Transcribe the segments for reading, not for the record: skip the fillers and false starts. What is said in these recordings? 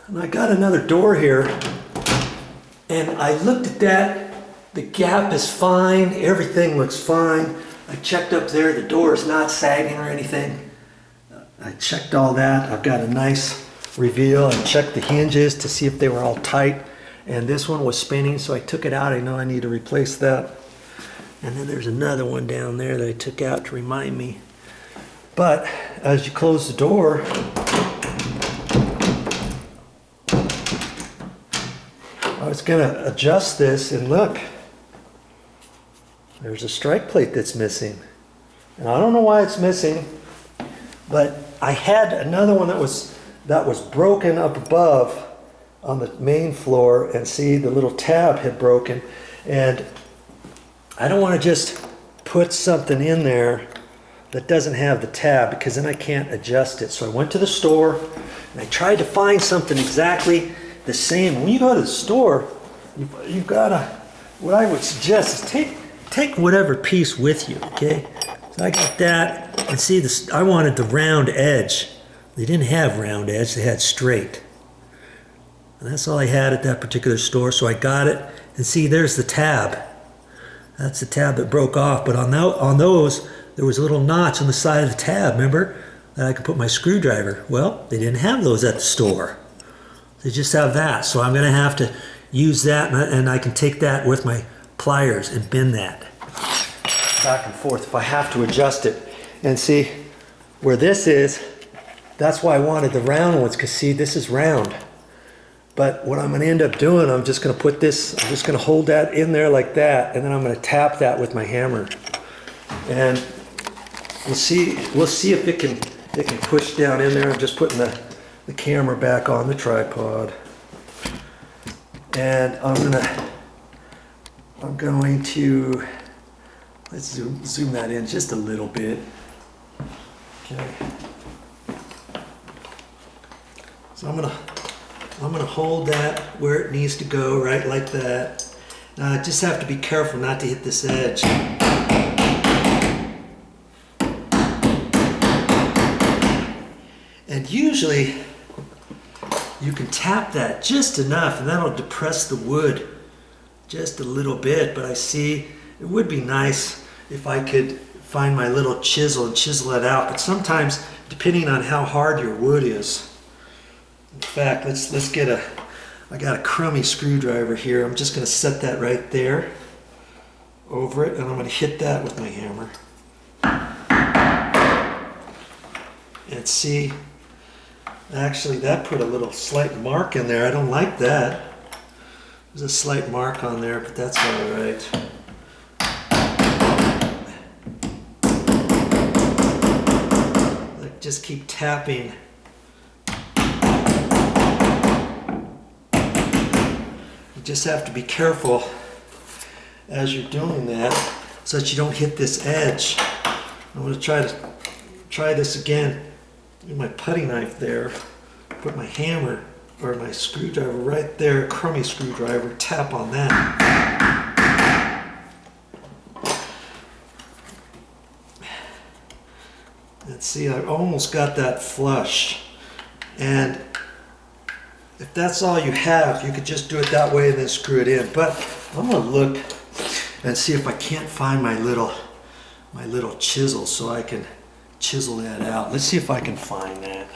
And I got another door here, and I looked at that. The gap is fine, everything looks fine. I checked up there, the door is not sagging or anything. I checked all that. I've got a nice reveal. I checked the hinges to see if they were all tight, and this one was spinning, so I took it out. I know I need to replace that. And then there's another one down there that I took out to remind me. But as you close the door, I was going to adjust this, and look, there's a strike plate that's missing. And I don't know why it's missing, but I had another one that was broken up above on the main floor, and see, the little tab had broken, and I don't want to just put something in there that doesn't have the tab, because then I can't adjust it. So I went to the store and I tried to find something exactly the same. When you go to the store, you've got to, what I would suggest is take whatever piece with you, okay? So I got that, and see this, I wanted the round edge. They didn't have round edge, they had straight. And that's all I had at that particular store, so I got it, and see, there's the tab. That's the tab that broke off, but on those, there was a little notch on the side of the tab, remember? That I could put my screwdriver. Well, they didn't have those at the store. They just have that, so I'm gonna have to use that, and I can take that with my pliers and bend that back and forth if I have to adjust it. And see, where this is, that's why I wanted the round ones, because see, this is round. But what I'm going to end up doing, I'm just going to put this, I'm just going to hold that in there like that, and then I'm going to tap that with my hammer. And we'll see if it can push down in there. I'm just putting the camera back on the tripod. And I'm going to let's zoom that in just a little bit. Okay. So I'm gonna hold that where it needs to go, right like that. Now I just have to be careful not to hit this edge. And usually you can tap that just enough, and that'll depress the wood just a little bit. But I see it would be nice if I could find my little chisel and chisel it out. But sometimes, depending on how hard your wood is. In fact, let's get I got a crummy screwdriver here. I'm just going to set that right there over it, and I'm going to hit that with my hammer. And see, actually that put a little slight mark in there. I don't like that. There's a slight mark on there, but that's all right. Just keep tapping. You just have to be careful as you're doing that so that you don't hit this edge. I'm going to try this again. With my putty knife there, put my hammer or my screwdriver right there, crummy screwdriver, tap on that. And see, I almost got that flush. And if that's all you have, you could just do it that way and then screw it in. But I'm gonna look and see if I can't find my little chisel so I can chisel that out. Let's see if I can find that.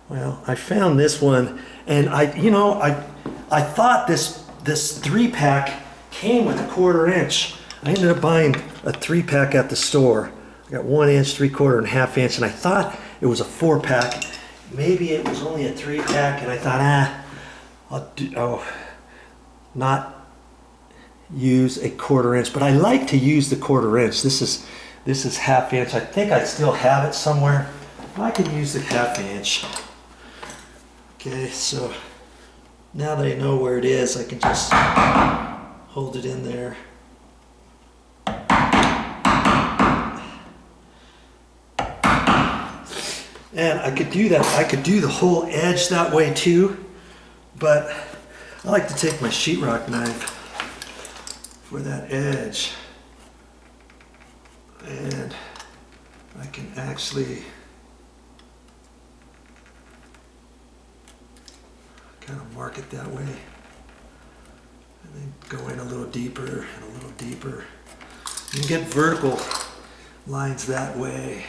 Well, I found this one, and I thought this 3-pack came with a 1/4 inch. I ended up buying a 3-pack at the store. I got 1 inch, 3/4, and 1/2 inch, and I thought it was a 4-pack. Maybe it was only a 3-pack, and I thought, I'll not use a 1/4 inch, but I like to use the 1/4 inch. This is 1/2 inch. I think I still have it somewhere. I can use the 1/2 inch. Okay, so now that I know where it is, I can just hold it in there. And I could do that. I could do the whole edge that way too, but I like to take my sheetrock knife for that edge, and I can actually kind of mark it that way. And then go in a little deeper and a little deeper. You can get vertical lines that way.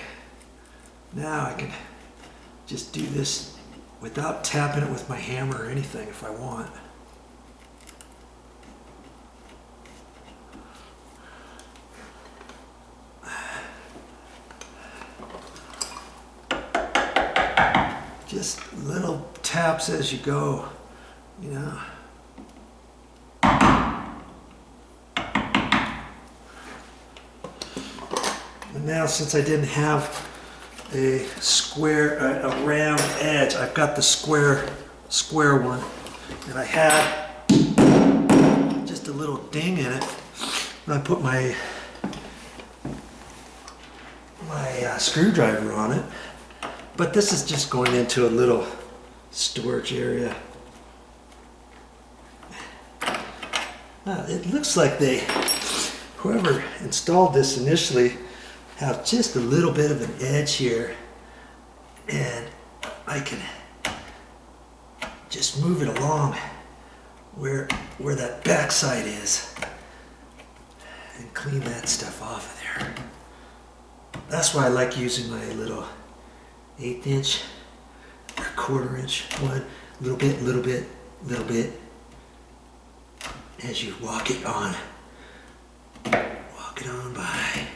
Now I can just do this without tapping it with my hammer or anything if I want. Just little taps as you go, you know. And now, since I didn't have a square, a round edge, I've got the square one, and I had just a little ding in it when I put my screwdriver on it. But this is just going into a little storage area. It looks like whoever installed this initially, have just a little bit of an edge here, and I can just move it along where that backside is and clean that stuff off of there. That's why I like using my little 1/8 inch or 1/4 inch one, little bit, as you walk it on by.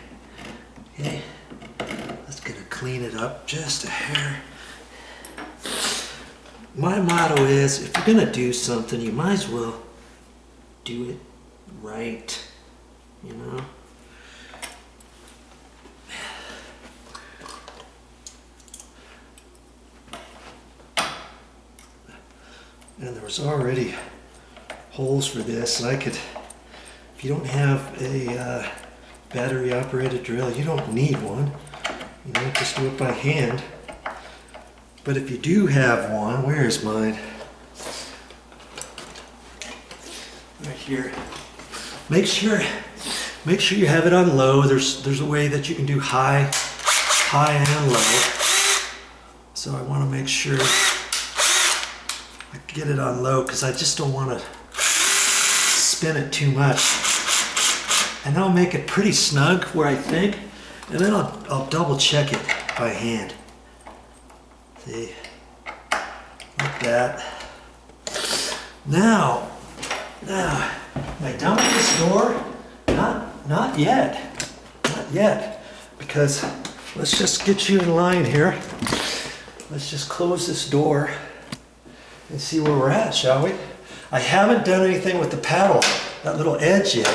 Okay, that's gonna clean it up just a hair. My motto is, if you're gonna do something, you might as well do it right, you know? And there was already holes for this, and I could, if you don't have a battery operated drill, you don't need one, you know, just do it by hand. But if you do have one, where is mine? Right here. Make sure you have it on low. There's a way that you can do high and low. So I want to make sure I get it on low, because I just don't want to spin it too much. And I'll make it pretty snug where I think, and then I'll double check it by hand. See, like that. Now, am I done with this door? Not yet, because let's just get you in line here. Let's just close this door and see where we're at, shall we? I haven't done anything with the paddle, that little edge yet.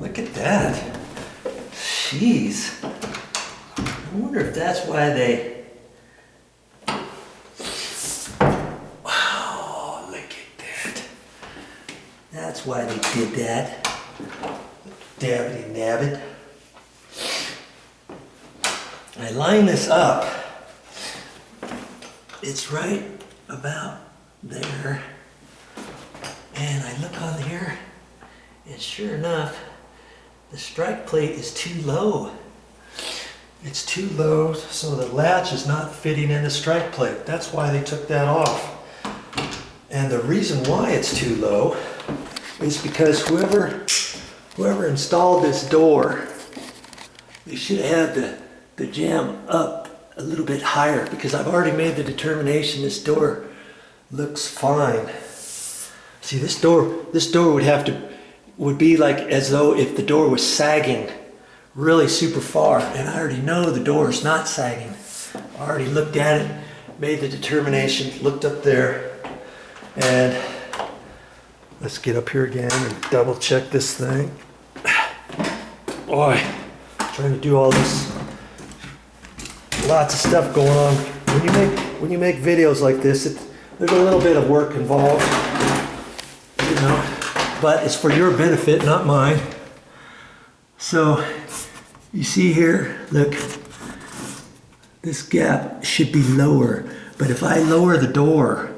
Look at that. Jeez. I wonder if that's why they... Oh, look at that. That's why they did that. Dabbity nabbit. I line this up. It's right about there. And I look on here, and sure enough, the strike plate is too low. It's too low, so the latch is not fitting in the strike plate. That's why they took that off. And the reason why it's too low is because whoever installed this door, they should have had the jamb up a little bit higher, because I've already made the determination this door looks fine. See, this door would be like as though if the door was sagging really super far, and I already know the door is not sagging. I already looked at it, made the determination, looked up there, and let's get up here again and double check this thing. Boy, trying to do all this, lots of stuff going on. When you make videos like this, there's a little bit of work involved, you know, but it's for your benefit, not mine. So you see here, look, this gap should be lower, but if I lower the door,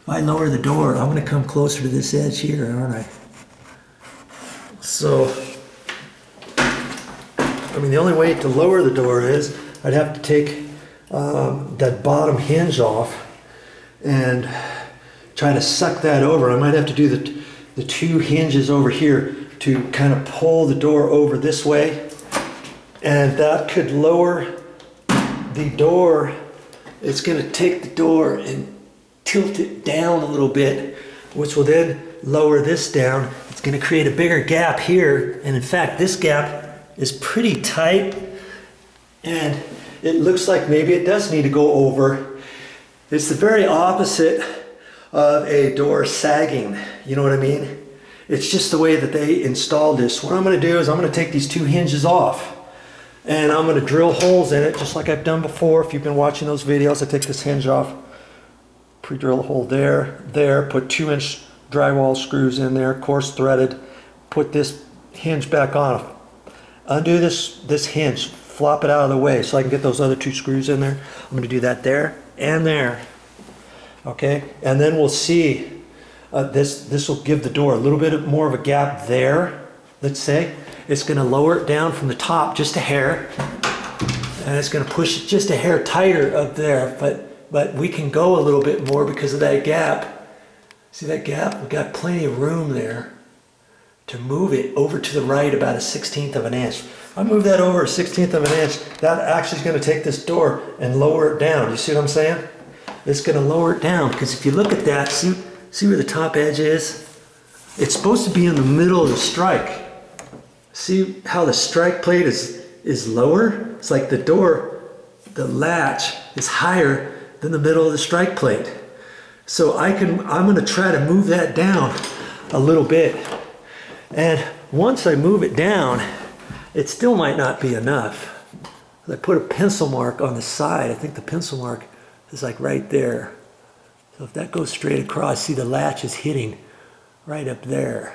I'm going to come closer to this edge here, aren't I? So, I mean, the only way to lower the door is I'd have to take that bottom hinge off, and try to suck that over. I might have to do the two hinges over here to kind of pull the door over this way, and that could lower the door. It's going to take the door and tilt it down a little bit, which will then lower this down. It's going to create a bigger gap here, and in fact this gap is pretty tight, and it looks like maybe it does need to go over. It's the very opposite of a door sagging, you know what I mean? It's just the way that they installed this. What I'm going to do is I'm going to take these two hinges off, and I'm going to drill holes in it just like I've done before. If you've been watching those videos, I take this hinge off, pre-drill a hole there, put 2-inch drywall screws in there, coarse threaded, put this hinge back on, undo this hinge, flop it out of the way so I can get those other 2 screws in there. I'm going to do that there and there. Okay, and then we'll see, this will give the door a little bit more of a gap there, let's say. It's going to lower it down from the top just a hair, and it's going to push it just a hair tighter up there, but we can go a little bit more because of that gap. See that gap? We've got plenty of room there to move it over to the right about a 1/16 of an inch. If I move that over a 1/16 of an inch, that actually is going to take this door and lower it down. You see what I'm saying? It's going to lower it down, because if you look at that, see where the top edge is? It's supposed to be in the middle of the strike. See how the strike plate is lower? It's like the door, the latch is higher than the middle of the strike plate. So I'm going to try to move that down a little bit. And once I move it down, it still might not be enough. I put a pencil mark on the side. I think the pencil mark is like right there. So if that goes straight across, see the latch is hitting right up there.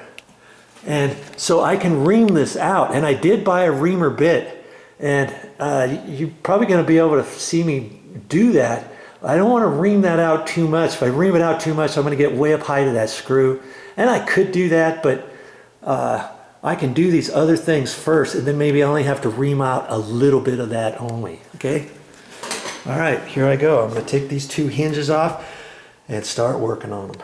And so I can ream this out. And I did buy a reamer bit. And you're probably going to be able to see me do that. I don't want to ream that out too much. If I ream it out too much, I'm going to get way up high to that screw. And I could do that, but I can do these other things first, and then maybe I only have to ream out a little bit of that only, okay? All right, here I go. I'm going to take these 2 hinges off and start working on them.